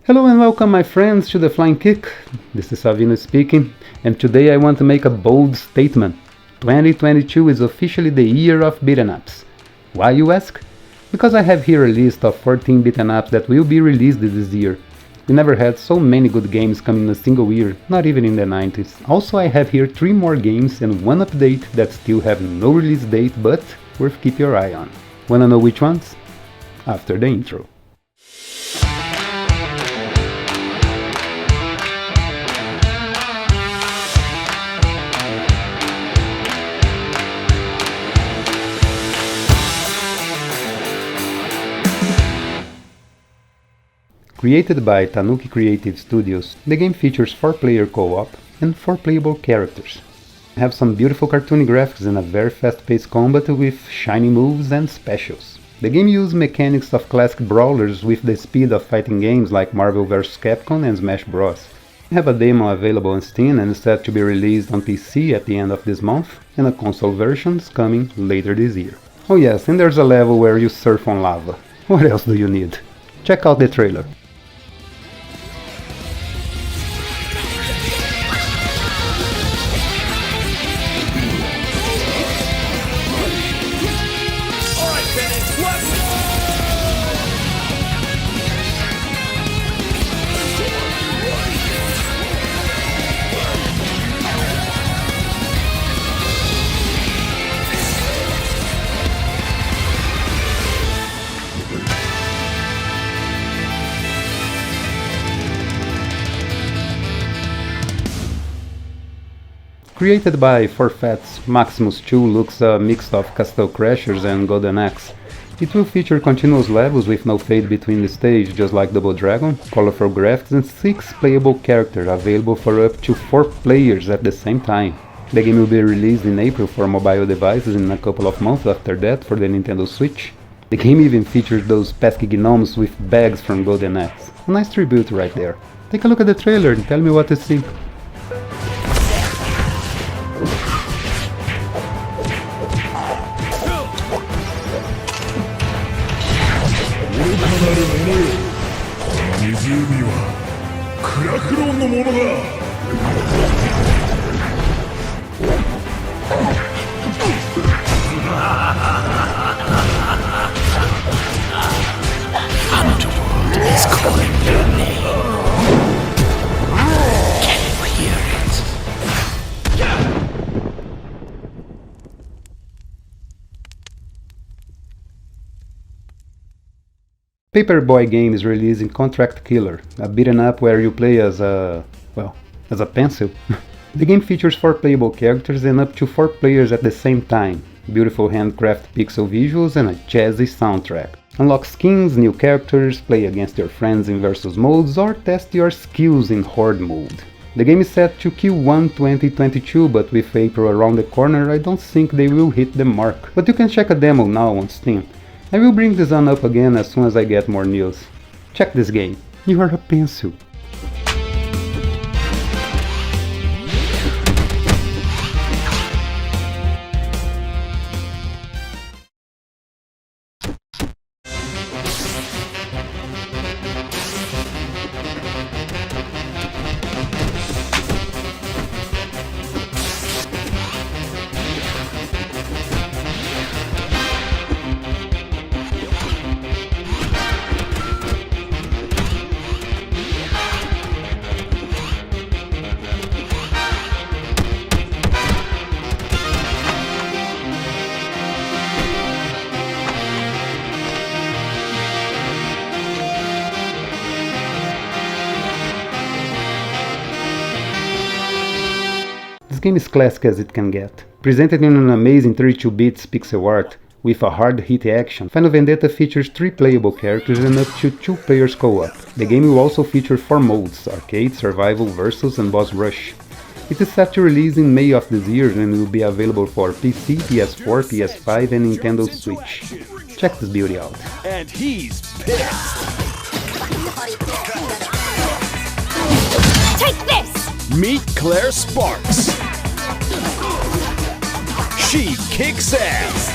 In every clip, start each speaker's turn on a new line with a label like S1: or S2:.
S1: Hello and welcome my friends to the Flying Kick. This is Savino speaking, and today I want to make a bold statement. 2022 is officially the year of beaten ups. Why, you ask? Because I have here a list of 14 beaten ups that will be released this year. We never had so many good games come in a single year, not even in the 90s. Also, I have here 3 more games and 1 update that still have no release date but worth keep your eye on. Wanna know which ones? After the intro. Created by Tanuki Creative Studios, the game features 4-player co-op and 4 playable characters. Have some beautiful cartoony graphics and a very fast-paced combat with shiny moves and specials. The game uses mechanics of classic brawlers with the speed of fighting games like Marvel vs. Capcom and Smash Bros. We have a demo available on Steam and is set to be released on PC at the end of this month, and a console version is coming later this year. Oh yes, and there's a level where you surf on lava. What else do you need? Check out the trailer. Created by Forfat's Maximus 2 looks a mix of Castle Crashers and Golden Axe. It will feature continuous levels with no fade between the stage, just like Double Dragon, colorful graphics and 6 playable characters available for up to 4 players at the same time. The game will be released in April for mobile devices and a couple of months after that for the Nintendo Switch. The game even features those pesky gnomes with bags from Golden Axe. A nice tribute right there. Take a look at the trailer and tell me what you think.
S2: Underworld is calling your name. Can you hear it?
S1: Paperboy game is releasing Contract Killer, a beaten up where you play as a pencil. The game features 4 playable characters and up to 4 players at the same time, beautiful handcrafted pixel visuals and a jazzy soundtrack. Unlock skins, new characters, play against your friends in versus modes or test your skills in horde mode. The game is set to Q1 2022, but with April around the corner I don't think they will hit the mark. But you can check a demo now on Steam. I will bring this one up again as soon as I get more news. Check this game. You are a pencil. This game is classic as it can get. Presented in an amazing 32-bit pixel art with a hard-hit action, Final Vendetta features 3 playable characters and up to 2 players co-op. The game will also feature 4 modes: Arcade, Survival, Versus and Boss Rush. It is set to release in May of this year and will be available for PC, PS4, PS5 and Nintendo Switch. Check this beauty out.
S3: And he's pissed.
S4: Take this!
S3: Meet Claire Sparks. She kicks ass.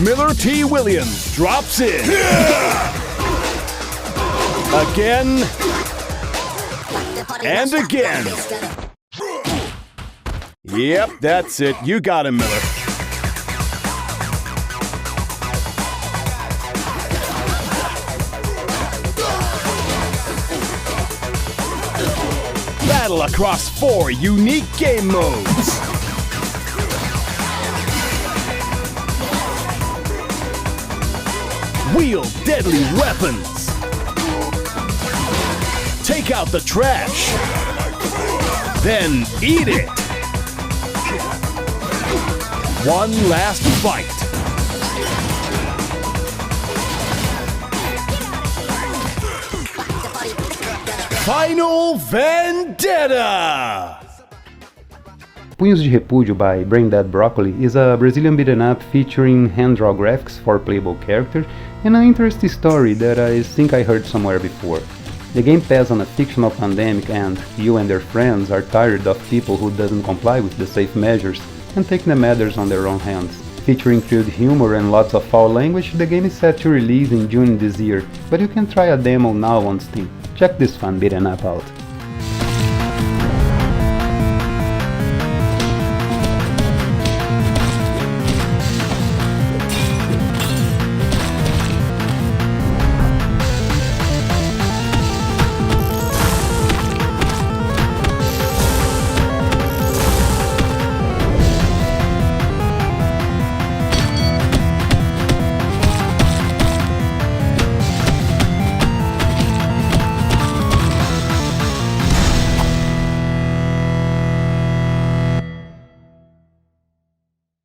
S3: Miller T. Williams drops in. Again and again. Yep, that's it. You got him, Miller. Battle across 4 unique game modes. Wield deadly weapons. Take out the trash. Then eat it. One last fight. Final Vendetta!
S1: Punhos de Repúdio by Braindead Broccoli is a Brazilian beat'em up featuring hand-draw graphics for playable characters and an interesting story that I think I heard somewhere before. The game passes on a fictional pandemic and you and your friends are tired of people who doesn't comply with the safe measures and take the matters on their own hands. Featuring crude humor and lots of foul language, the game is set to release in June this year, but you can try a demo now on Steam. Check this fun beat'em up out.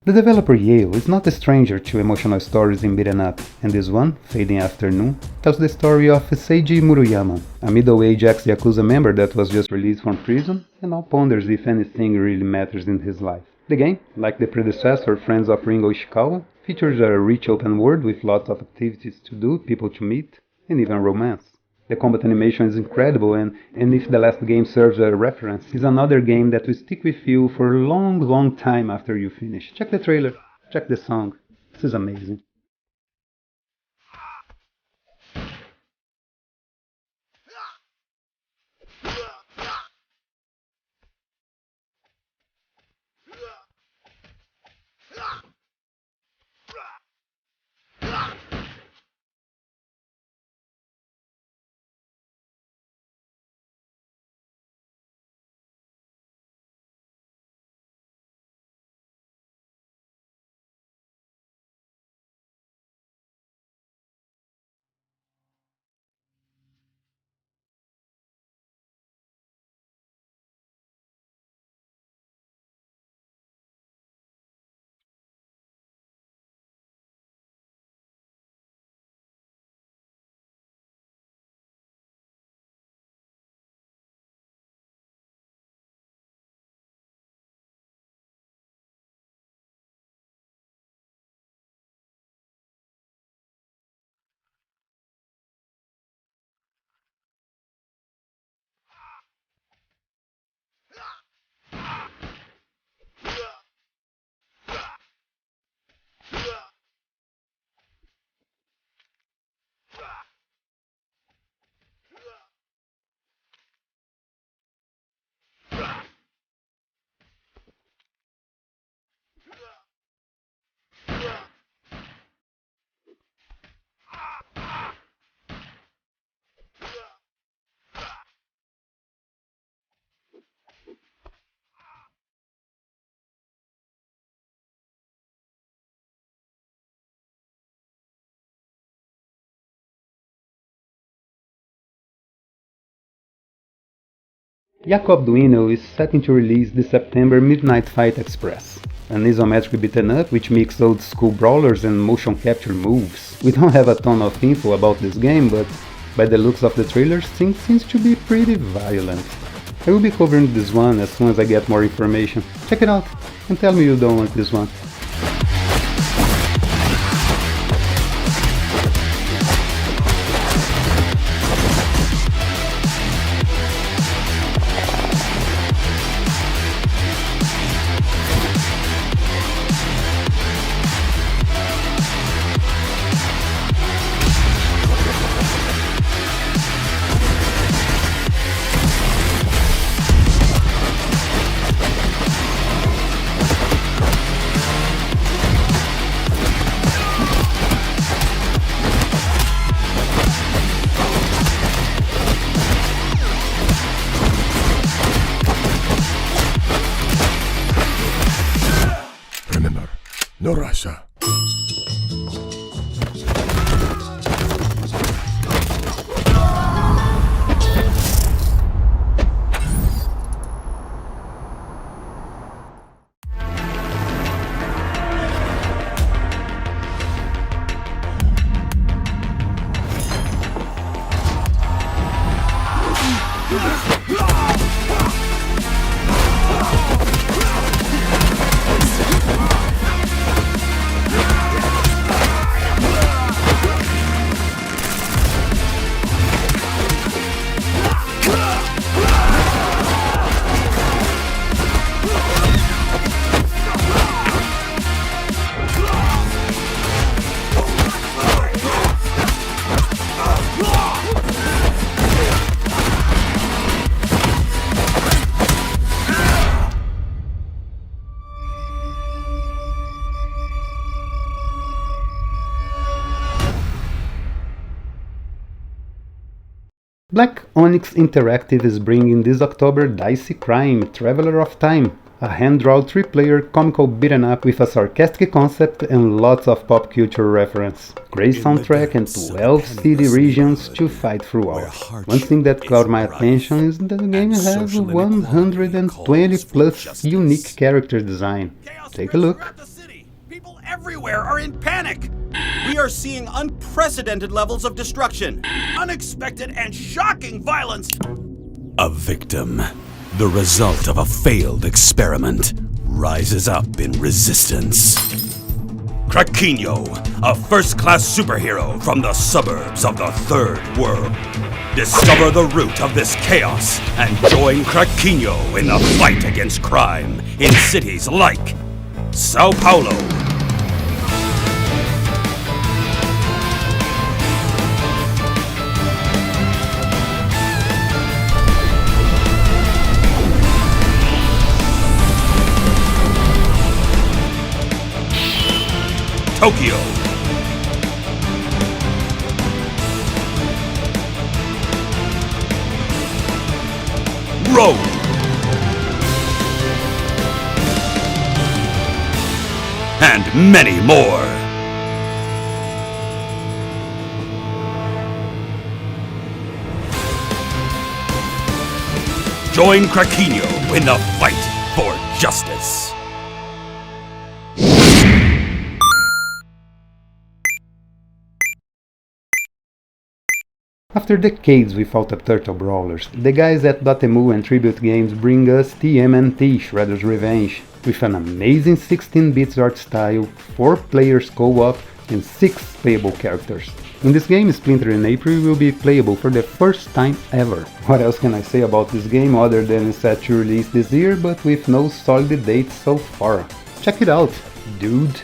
S1: The developer Yale is not a stranger to emotional stories in beat'em up, and this one, Fading Afternoon, tells the story of Seiji Muruyama, a middle-aged ex-Yakuza member that was just released from prison and now ponders if anything really matters in his life. The game, like the predecessor Friends of Ringo Ishikawa, features a rich open world with lots of activities to do, people to meet, and even romance. The combat animation is incredible, and if the last game serves a reference, it's another game that will stick with you for a long time after you finish. Check the trailer, check the song, this is amazing. Dzwinel is setting to release this September Midnight Fight Express, an isometric beat'em up which mixes old school brawlers and motion capture moves. We don't have a ton of info about this game, but by the looks of the trailers, things seems to be pretty violent. I will be covering this one as soon as I get more information. Check it out and tell me you don't want this one.
S4: No Russia.
S1: Black Onyx Interactive is bringing this October Dicey Krime, Traveler of Time, a hand-drawn 3-player comical beat-em up with a sarcastic concept and lots of pop culture reference. Great soundtrack and 12 city regions to fight throughout. One thing that caught my attention is that the game has 120 plus unique character design. Take a look.
S5: People everywhere are in panic! We are seeing unprecedented levels of destruction, unexpected and shocking violence!
S2: A victim, the result of a failed experiment, rises up in resistance.
S3: Krakenyo, a first-class superhero from the suburbs of the Third World. Discover the root of this chaos and join Krakenyo in the fight against crime in cities like Sao Paulo, Tokyo, Rome, and many more. Join Krakenyo in the fight for justice.
S1: After decades without a turtle brawlers, the guys at Dotemu and Tribute Games bring us TMNT Shredder's Revenge, with an amazing 16-bit art style, 4 players co-op, and 6 playable characters. In this game, Splinter and April will be playable for the first time ever. What else can I say about this game other than it's set to release this year, but with no solid date so far? Check it out, dude!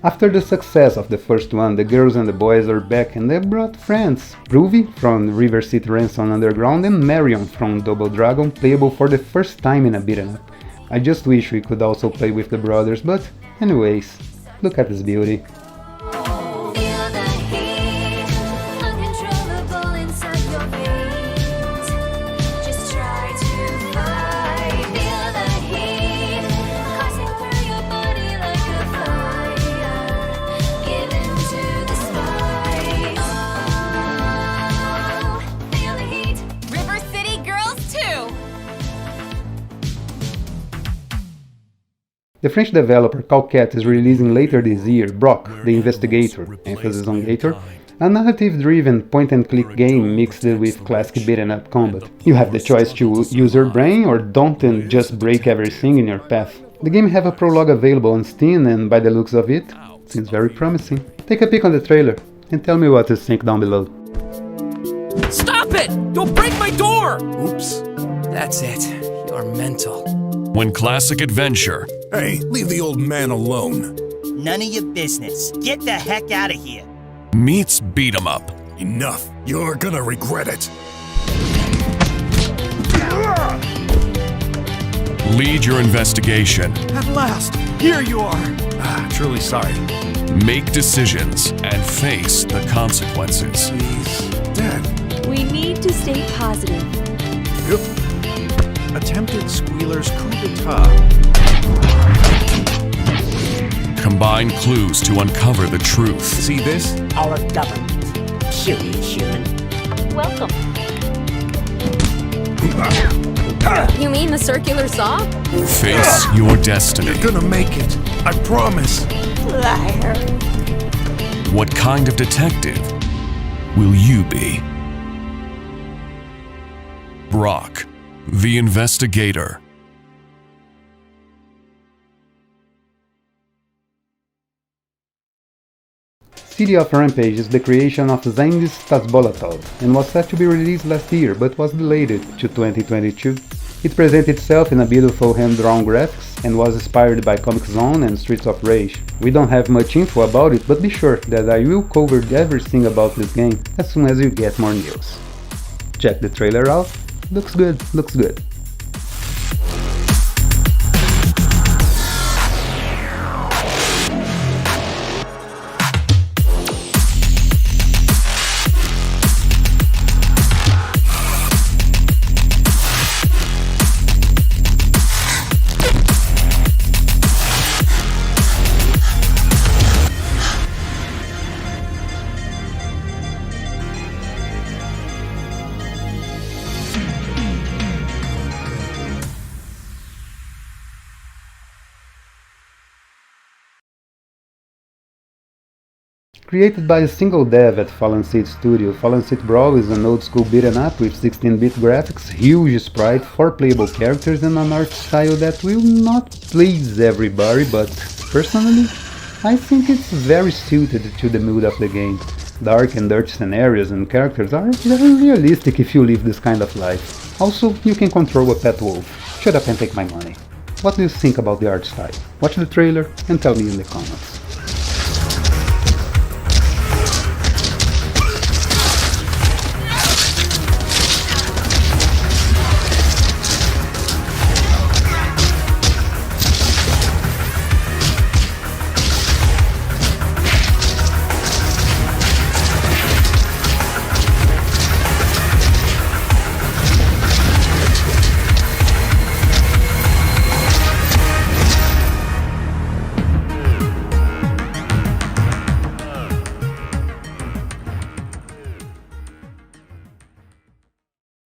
S1: After the success of the first one, the girls and the boys are back and they brought friends. Groovy from River City Ransom Underground and Marion from Double Dragon, playable for the first time in a beat-em up. I just wish we could also play with the brothers, but anyways, look at this beauty. The French developer CowCat is releasing later this year Brok, the Investigator, emphasis on Gator, a narrative-driven point-and-click game mixed with classic beat-em-up combat. You have the choice to use your brain or don't and just break everything in your path. The game have a prologue available on Steam and by the looks of it, seems very promising. Take a peek on the trailer and tell me what you think down below.
S4: Stop it! Don't break my door!
S6: Oops.
S4: That's it. You're mental.
S2: When classic adventure
S6: Hey, leave the old man alone.
S7: None of your business. Get the heck out of here.
S2: meets beat 'em up.
S6: Enough. You're gonna regret it.
S2: Lead your investigation.
S5: At last, here you are.
S6: Truly sorry.
S2: Make decisions and face the consequences.
S6: He's dead.
S8: We need to stay positive.
S6: Yep.
S5: Attempted Squealer's coup d'etat.
S2: Combine clues to uncover the truth.
S6: See this?
S7: Our government. Curious human.
S8: Welcome. You mean the circular saw?
S2: Face your destiny.
S6: You're gonna make it. I promise.
S8: Liar.
S2: What kind of detective will you be? Brok, the Investigator.
S1: City of Rampage is the creation of Zhengis Tasbolatov and was set to be released last year but was delayed to 2022. It presents itself in a beautiful hand-drawn graphics and was inspired by Comic Zone and Streets of Rage. We don't have much info about it, but be sure that I will cover everything about this game as soon as you get more news. Check the trailer out. Looks good, looks good. Created by a single dev at Fallen Seed Studio, Fallen Seed Brawl is an old-school beat-em-up with 16-bit graphics, huge sprite, 4 playable characters and an art style that will not please everybody, but personally, I think it's very suited to the mood of the game. Dark and dirty scenarios and characters are very realistic if you live this kind of life. Also, you can control a pet wolf. Shut up and take my money. What do you think about the art style? Watch the trailer and tell me in the comments.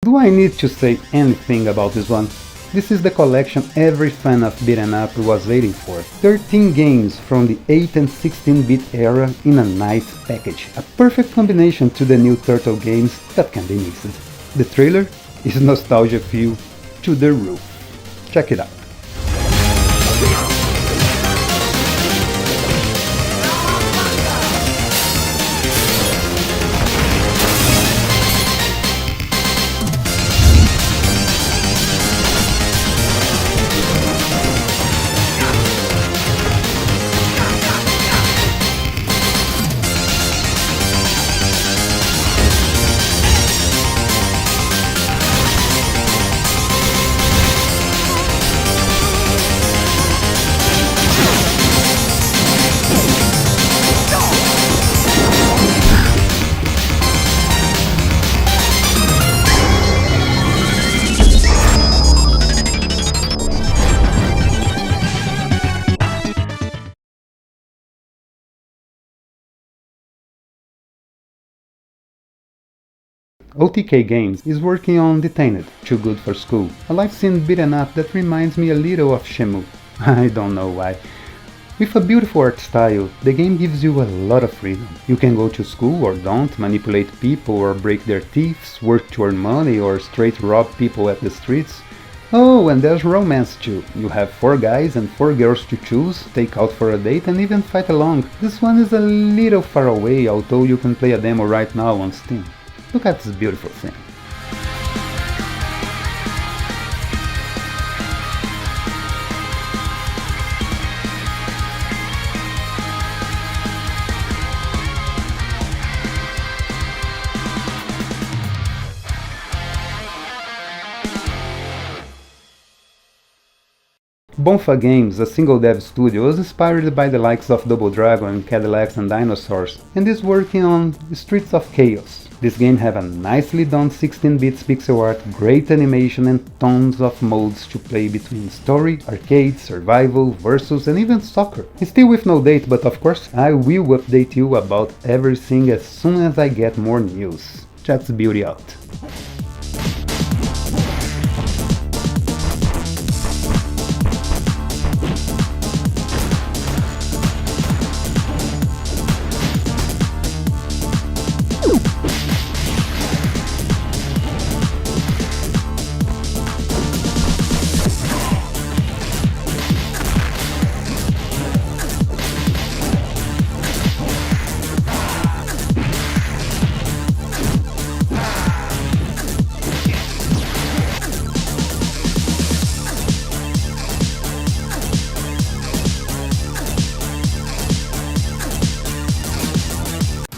S1: Do I need to say anything about this one? This is the collection every fan of beat-em up was waiting for. 13 games from the 8 and 16-bit era in a nice package. A perfect combination to the new Turtle games that can be missed. The trailer is nostalgia fuel to the roof. Check it out. O.T.K Games is working on Detained, Too Good for School, a live-scene beat-em-up that reminds me a little of Shenmue. I don't know why. With a beautiful art style, the game gives you a lot of freedom. You can go to school or don't, manipulate people or break their teeth, work to earn money or straight rob people at the streets. Oh, and there's romance too. You have 4 guys and 4 girls to choose, take out for a date and even fight along. This one is a little far away, although you can play a demo right now on Steam. Look at this beautiful thing. Bonfa Games, a single dev studio, was inspired by the likes of Double Dragon, Cadillacs and Dinosaurs, and is working on Streets of Chaos. This game have a nicely done 16-bit pixel art, great animation and tons of modes to play between story, arcade, survival, versus and even soccer. It's still with no date, but of course I will update you about everything as soon as I get more news. Check the beauty out.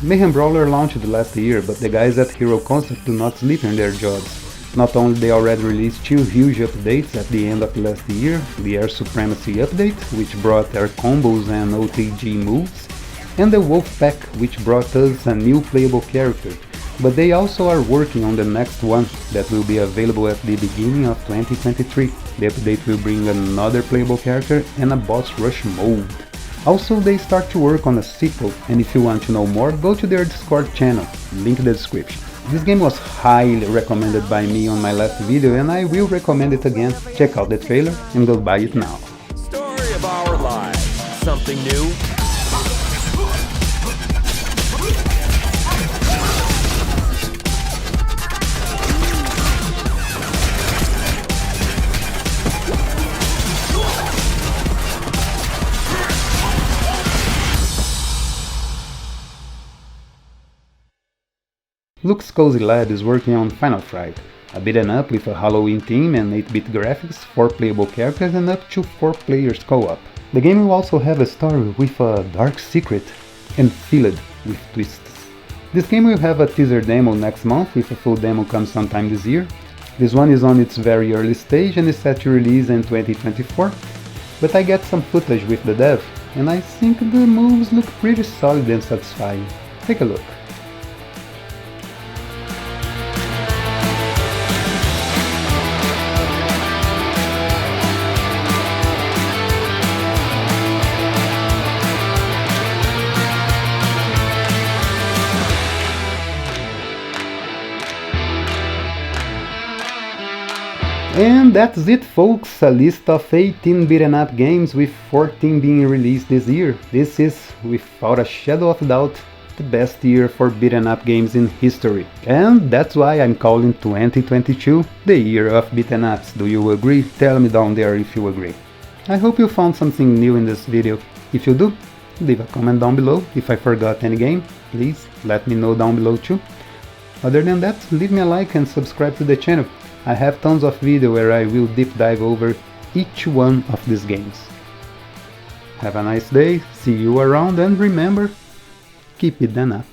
S1: Mayhem Brawler launched last year, but the guys at Hero Concept do not sleep in their jobs. Not only they already released 2 huge updates at the end of last year, the Air Supremacy update, which brought air combos and OTG moves, and the Wolf Pack, which brought us a new playable character, but they also are working on the next one that will be available at the beginning of 2023. The update will bring another playable character and a boss rush mode. Also, they start to work on a sequel, and if you want to know more, go to their Discord channel, link in the description. This game was highly recommended by me on my last video, and I will recommend it again. Check out the trailer and go buy it now.
S4: Story of our lives. Something new?
S1: Luke's Cozy Lad is working on Final Fright, a beat'em up with a Halloween theme and 8-bit graphics, 4 playable characters and up to 4 players co-op. The game will also have a story with a dark secret and filled with twists. This game will have a teaser demo next month, with a full demo comes sometime this year. This one is on its very early stage and is set to release in 2024, but I get some footage with the dev, and I think the moves look pretty solid and satisfying. Take a look. And that's it, folks, a list of 18 beat'em up games, with 14 being released this year. This is, without a shadow of doubt, the best year for beat'em up games in history. And that's why I'm calling 2022 the year of beat'em ups. Do you agree? Tell me down there if you agree. I hope you found something new in this video. If you do, leave a comment down below. If I forgot any game, please let me know down below too. Other than that, leave me a like and subscribe to the channel. I have tons of videos where I will deep dive over each one of these games. Have a nice day, see you around, and remember, keep it up.